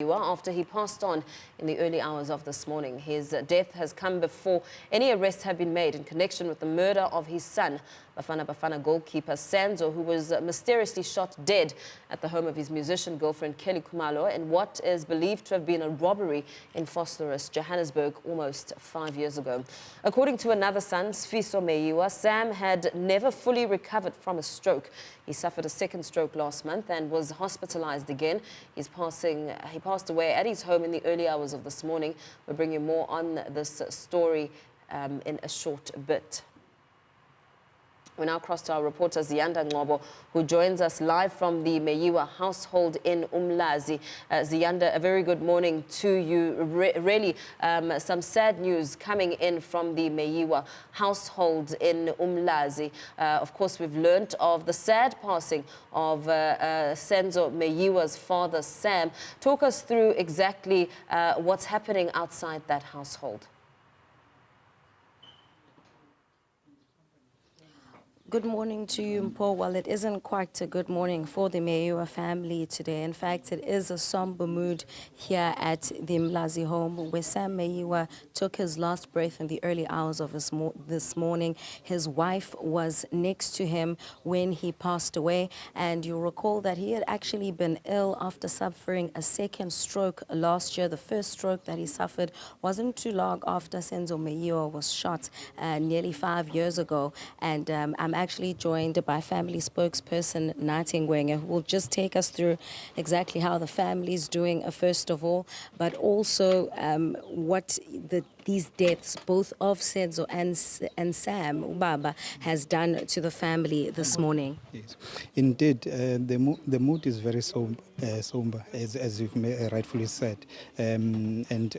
After he passed on in the early hours of this morning. His death has come before any arrests have been made in connection with the murder of his son, Bafana Bafana goalkeeper Senzo, who was mysteriously shot dead at the home of his musician girlfriend Kelly Kumalo in what is believed to have been a robbery in Vosloorus, Johannesburg, almost 5 years ago. According to another son, Senzo Meyiwa, Sam had never fully recovered from a stroke. He suffered a second stroke last month and was hospitalized again. He passed away at his home in the early hours of this morning. We'll bring you more on this story in a short bit. We now cross to our reporter Ziyanda Ngobo, who joins us live from the Meyiwa household in Umlazi. Ziyanda, a very good morning to you. Really, some sad news coming in from the Meyiwa household in Umlazi. Of course, we've learnt of the sad passing of Senzo Meyiwa's father, Sam. Talk us through exactly what's happening outside that household. Good morning to you, Mpo. Well, it isn't quite a good morning for the Meyiwa family today. In fact, it is a somber mood here at the Umlazi home, where Sam Meyiwa took his last breath in the early hours of this morning. His wife was next to him when he passed away, and you'll recall that he had actually been ill after suffering a second stroke last year. The first stroke that he suffered wasn't too long after Senzo Meyiwa was shot nearly 5 years ago, and I'm actually joined by family spokesperson Nathi Ngwenya, who will just take us through exactly how the family is doing, first of all, but also what these deaths, both of Senzo and Sam Ubaba, has done to the family this morning. Yes, indeed, the mood is very somber, as you've rightfully said. And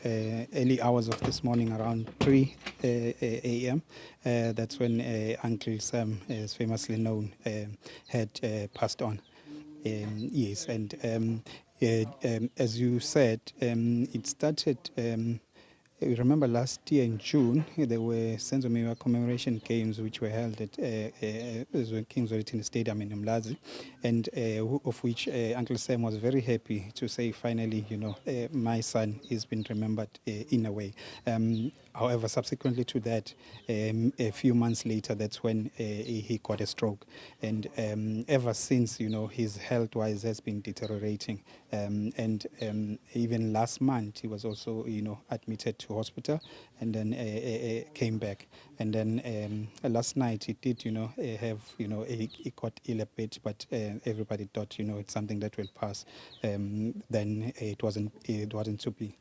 early hours of this morning, around 3 a.m., that's when Uncle Sam, as famously known, had passed on. Yes, and as you said, it started. Remember last year in June, there were Senzo Meyiwa commemoration games which were held at King's Wellington Stadium in Umlazi, and of which Uncle Sam was very happy to say, finally, my son has been remembered in a way. However, subsequently to that, a few months later, that's when he got a stroke. And ever since, his health-wise has been deteriorating. And even last month, he was also, admitted to hospital and then came back. And then last night, he did, have, he got ill a bit, but everybody thought, it's something that will pass. Then it wasn't to be.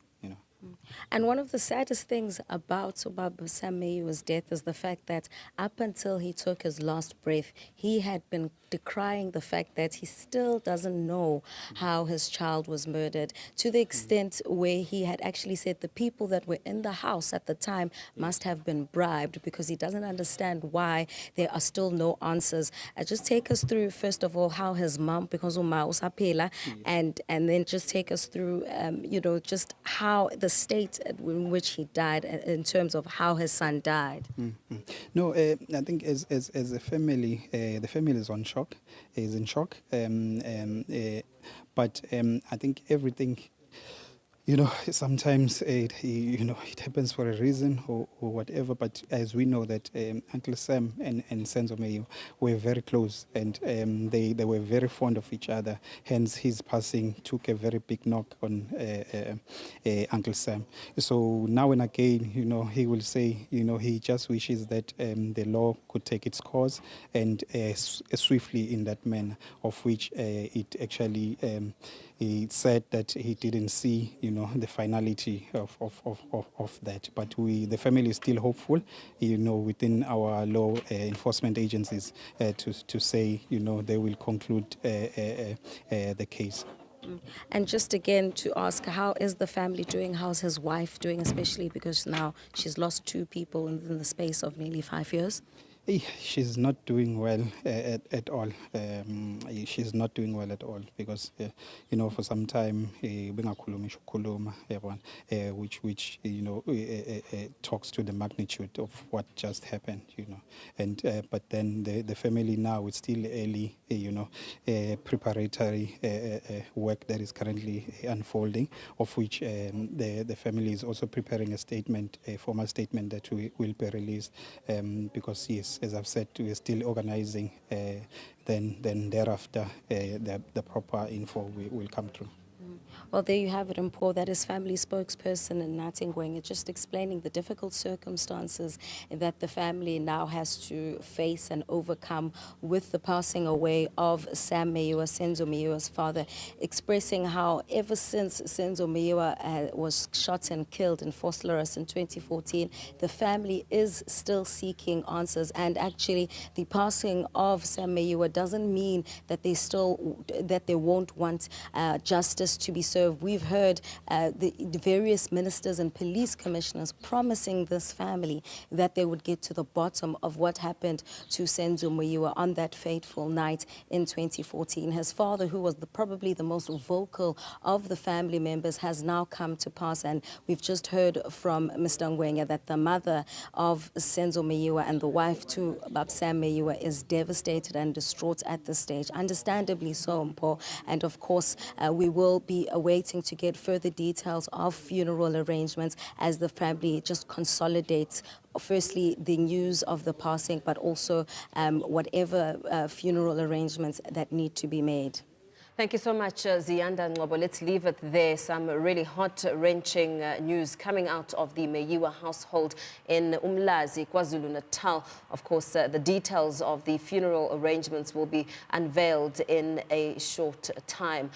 And one of the saddest things about Sam Meyiwa's death is the fact that up until he took his last breath, he had been decrying the fact that he still doesn't know how his child was murdered, to the extent where he had actually said the people that were in the house at the time must have been bribed, because he doesn't understand why there are still no answers. Just take us through, first of all, how his mom, because Uma usapela, and then just take us through, just how the state in which he died, in terms of how his son died. No, I think as a family, the family is in shock. But I think everything, sometimes it happens for a reason or whatever. But as we know that Uncle Sam and Senzo Meyiwa were very close, and they were very fond of each other. Hence, his passing took a very big knock on Uncle Sam. So now and again, he will say, he just wishes that the law could take its course, and swiftly in that manner, of which it actually he said that he didn't see, the finality of that. But the family is still hopeful, within our law enforcement agencies to say, they will conclude the case. And just again to ask, how is the family doing? How's his wife doing, especially because now she's lost 2 people in the space of nearly 5 years? She's not doing well at all. She's not doing well at all because, for some time, bengakhulumi ukukhuluma, yabona, which talks to the magnitude of what just happened, And but then the family now, it's still early, preparatory work that is currently unfolding, of which the family is also preparing a statement, a formal statement that will be released, because yes, as I've said, we're still organizing. Then thereafter, the proper info will come through. Well, there you have it, Mpho. That is family spokesperson in Ngwenya, just explaining the difficult circumstances that the family now has to face and overcome with the passing away of Sam Meyiwa, Senzo Meyiwa's father, expressing how ever since Senzo Meyiwa was shot and killed in Vosloorus in 2014, the family is still seeking answers. And actually, the passing of Sam Meyiwa doesn't mean that they won't want justice to be served. We've heard the various ministers and police commissioners promising this family that they would get to the bottom of what happened to Senzo Meyiwa on that fateful night in 2014. His father, who was probably the most vocal of the family members, has now come to pass, and we've just heard from Mr. Ngwenya that the mother of Senzo Meyiwa and the wife to Sam Meyiwa is devastated and distraught at this stage, understandably so, Mpho. And of course, we will be waiting to get further details of funeral arrangements as the family just consolidates, firstly, the news of the passing, but also whatever funeral arrangements that need to be made. Thank you so much, Ziyanda Ngobo. Let's leave it there. Some really heart-wrenching news coming out of the Meyiwa household in Umlazi, KwaZulu-Natal. Of course, the details of the funeral arrangements will be unveiled in a short time.